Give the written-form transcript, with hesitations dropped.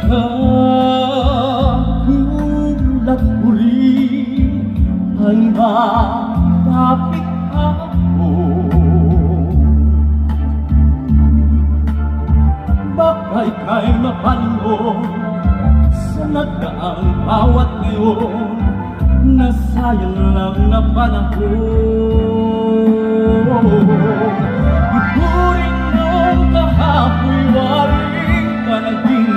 Nakagulat uli ay matapik ako. Baka ika'y mapanong sa nagdaang bawat ngayon, nasayang lang na panahon. Ituring nung kahapoy waring panaginip